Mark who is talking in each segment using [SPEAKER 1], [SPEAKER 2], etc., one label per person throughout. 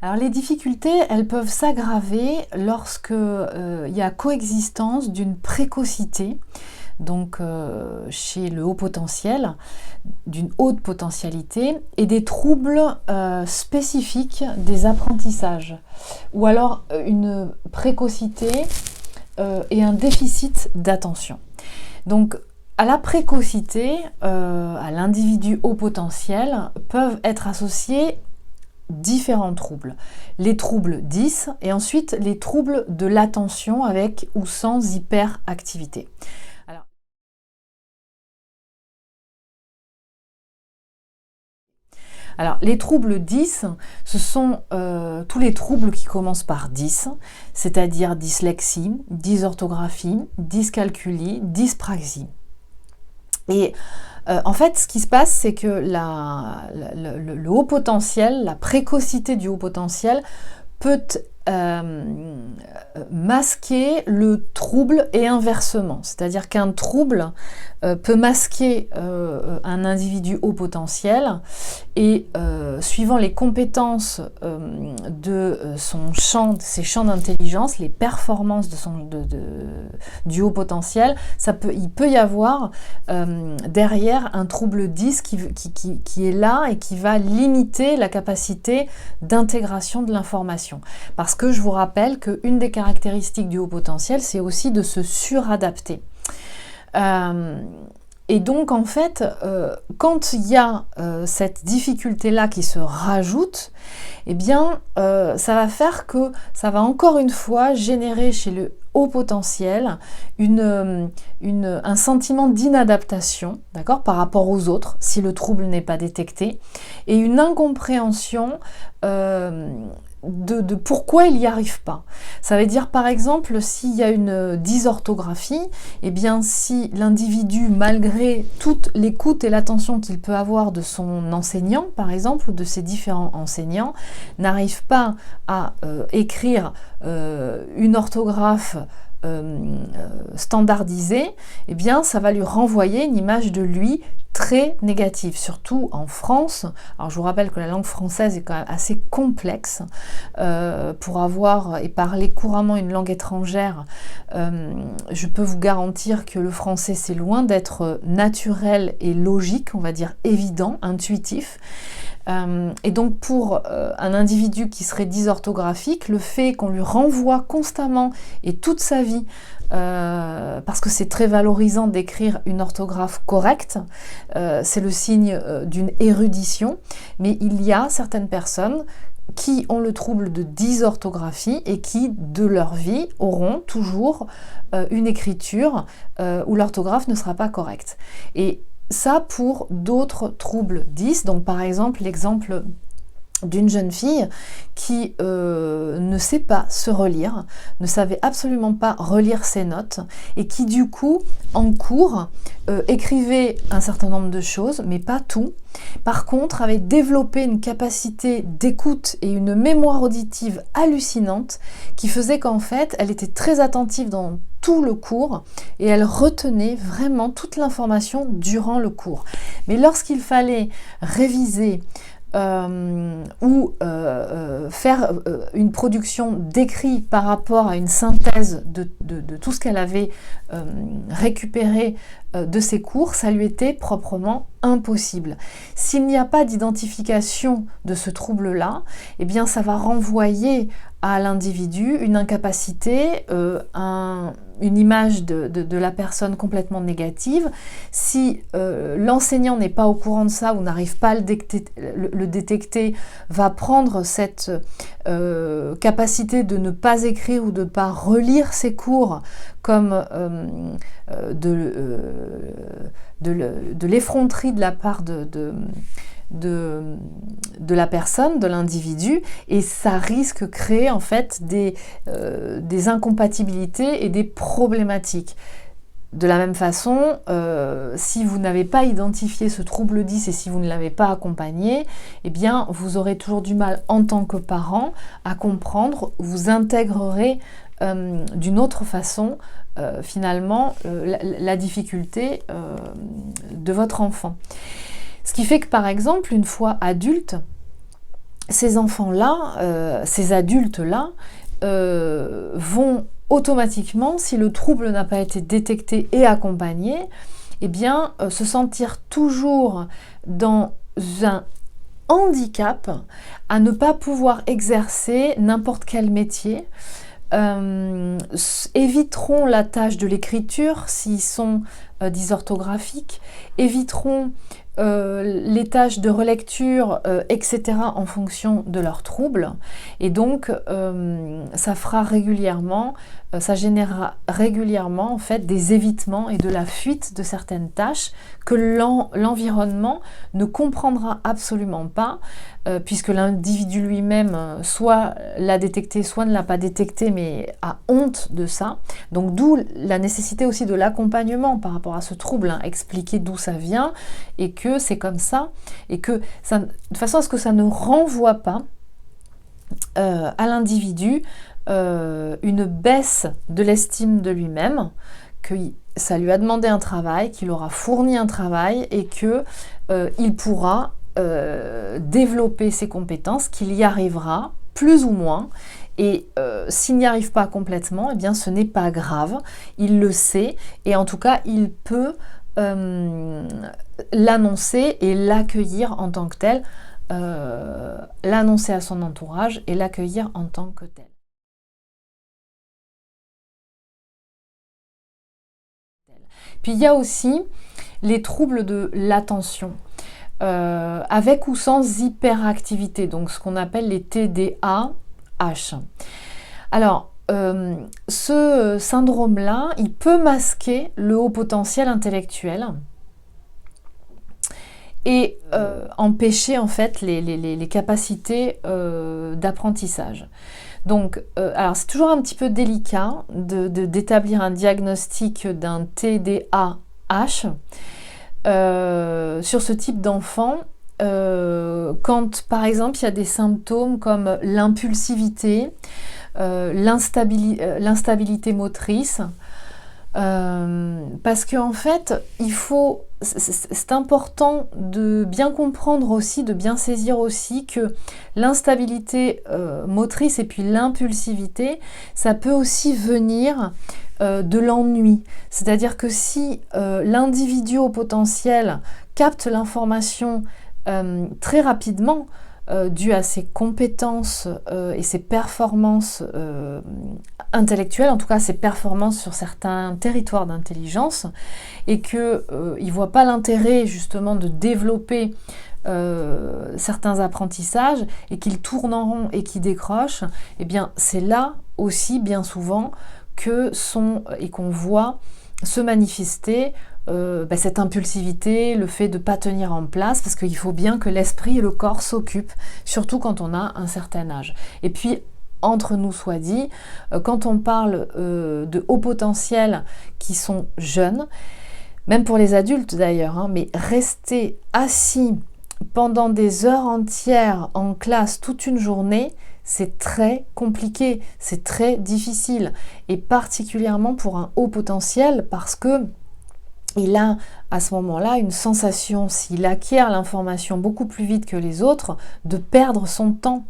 [SPEAKER 1] Alors les difficultés, elles peuvent s'aggraver lorsque il y a coexistence d'une précocité, donc chez le haut potentiel, d'une haute potentialité, et des troubles spécifiques des apprentissages, ou alors une précocité et un déficit d'attention. Donc à la précocité, à l'individu haut potentiel, peuvent être associés différents troubles. Les troubles 10 et ensuite les troubles de l'attention avec ou sans hyperactivité. Alors, les troubles 10, ce sont tous les troubles qui commencent par 10, c'est-à-dire dyslexie, dysorthographie, dyscalculie, dyspraxie. Et en fait, ce qui se passe, c'est que le haut potentiel, la précocité du haut potentiel peut masquer le trouble et inversement. C'est-à-dire qu'un trouble peut masquer un individu haut potentiel et suivant les compétences de ses champs d'intelligence, les performances du haut potentiel, il peut y avoir derrière un trouble 10 qui est là et qui va limiter la capacité d'intégration de l'information. Parce que je vous rappelle qu'une des caractéristiques du haut potentiel, c'est aussi de se suradapter. Et donc en fait, quand il y a cette difficulté-là qui se rajoute, eh bien ça va faire que ça va encore une fois générer chez le haut potentiel un sentiment d'inadaptation, d'accord, par rapport aux autres, si le trouble n'est pas détecté, et une incompréhension de pourquoi il n'y arrive pas. Ça veut dire par exemple s'il y a une dysorthographie, eh bien si l'individu, malgré toute l'écoute et l'attention qu'il peut avoir de son enseignant, par exemple, ou de ses différents enseignants, n'arrive pas à écrire une orthographe standardisée, eh bien ça va lui renvoyer une image de lui très négative, surtout en France. Alors je vous rappelle que la langue française est quand même assez complexe pour avoir et parler couramment une langue étrangère. Je peux vous garantir que le français, c'est loin d'être naturel et logique, on va dire évident, intuitif. Et donc pour un individu qui serait dysorthographique, le fait qu'on lui renvoie constamment et toute sa vie, parce que c'est très valorisant d'écrire une orthographe correcte, c'est le signe d'une érudition, mais il y a certaines personnes qui ont le trouble de dysorthographie et qui, de leur vie, auront toujours une écriture où l'orthographe ne sera pas correcte. Et ça pour d'autres troubles 10, donc par exemple l'exemple d'une jeune fille qui ne sait pas se relire, ne savait absolument pas relire ses notes et qui du coup en cours écrivait un certain nombre de choses mais pas tout. Par contre avait développé une capacité d'écoute et une mémoire auditive hallucinante qui faisait qu'en fait elle était très attentive dans tout le cours et elle retenait vraiment toute l'information durant le cours. Mais lorsqu'il fallait réviser ou faire une production d'écrit par rapport à une synthèse de tout ce qu'elle avait récupéré de ses cours, ça lui était proprement impossible. S'il n'y a pas d'identification de ce trouble-là, eh bien ça va renvoyer à l'individu une incapacité, une image de la personne complètement négative. Si l'enseignant n'est pas au courant de ça ou n'arrive pas à le détecter, va prendre cette capacité de ne pas écrire ou de ne pas relire ses cours comme de l'effronterie de la part de la personne, de l'individu, et ça risque de créer en fait des incompatibilités et des problématiques. De la même façon, si vous n'avez pas identifié ce trouble 10 et si vous ne l'avez pas accompagné, eh bien vous aurez toujours du mal en tant que parent à comprendre, vous intégrerez d'une autre façon finalement la difficulté de votre enfant. Ce qui fait que par exemple, une fois adulte, ces enfants-là, ces adultes-là, vont automatiquement, si le trouble n'a pas été détecté et accompagné, eh bien, se sentir toujours dans un handicap à ne pas pouvoir exercer n'importe quel métier, éviteront la tâche de l'écriture s'ils sont dysorthographiques, éviteront les tâches de relecture, etc. en fonction de leurs troubles. Et donc, ça fera régulièrement, ça générera régulièrement en fait des évitements et de la fuite de certaines tâches que l'environnement ne comprendra absolument pas, puisque l'individu lui-même soit l'a détecté, soit ne l'a pas détecté, mais a honte de ça. Donc d'où la nécessité aussi de l'accompagnement par rapport à ce trouble, hein, expliquer d'où ça vient et que c'est comme ça, et que ça, de façon à ce que ça ne renvoie pas à l'individu une baisse de l'estime de lui-même, que ça lui a demandé un travail, qu'il aura fourni un travail et que il pourra développer ses compétences, qu'il y arrivera plus ou moins. Et s'il n'y arrive pas complètement, eh bien ce n'est pas grave, il le sait, et en tout cas il peut l'annoncer et l'accueillir en tant que tel, l'annoncer à son entourage et l'accueillir en tant que tel. Puis il y a aussi les troubles de l'attention, avec ou sans hyperactivité, donc ce qu'on appelle les TDAH. Alors, ce syndrome-là, il peut masquer le haut potentiel intellectuel et empêcher en fait les capacités d'apprentissage. Donc, alors c'est toujours un petit peu délicat d'établir un diagnostic d'un TDAH sur ce type d'enfant. Quand par exemple il y a des symptômes comme l'impulsivité, l'instabilité motrice, parce qu'en fait c'est important de bien comprendre aussi, de bien saisir aussi que l'instabilité motrice et puis l'impulsivité, ça peut aussi venir de l'ennui. C'est-à-dire que si l'individu au potentiel capte l'information très rapidement, dû à ses compétences et ses performances intellectuelles, en tout cas ses performances sur certains territoires d'intelligence, et qu'il ne voit pas l'intérêt justement de développer certains apprentissages et qu'il tourne en rond et qu'il décroche, eh bien c'est là aussi bien souvent qu'on voit se manifester cette impulsivité, le fait de ne pas tenir en place, parce qu'il faut bien que l'esprit et le corps s'occupent, surtout quand on a un certain âge. Et puis, entre nous soit dit, quand on parle de haut potentiel qui sont jeunes, même pour les adultes d'ailleurs, hein, mais rester assis pendant des heures entières en classe toute une journée, c'est très compliqué, c'est très difficile, et particulièrement pour un haut potentiel, parce que il a à ce moment-là une sensation, s'il acquiert l'information beaucoup plus vite que les autres, de perdre son temps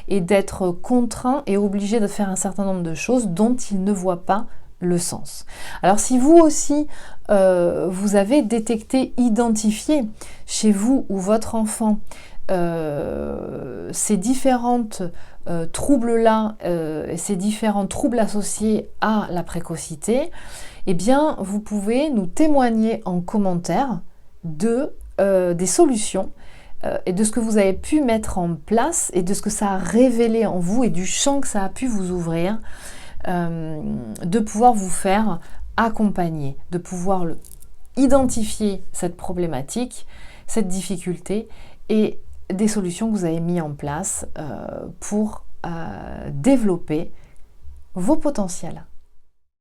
[SPEAKER 1] et d'être contraint et obligé de faire un certain nombre de choses dont il ne voit pas le sens. Alors si vous aussi, vous avez détecté, identifié chez vous ou votre enfant ces différentes troubles-là, ces différents troubles associés à la précocité, eh bien, vous pouvez nous témoigner en commentaire des solutions et de ce que vous avez pu mettre en place et de ce que ça a révélé en vous et du champ que ça a pu vous ouvrir, de pouvoir vous faire accompagner, de pouvoir identifier cette problématique, cette difficulté et des solutions que vous avez mis en place pour développer vos potentiels.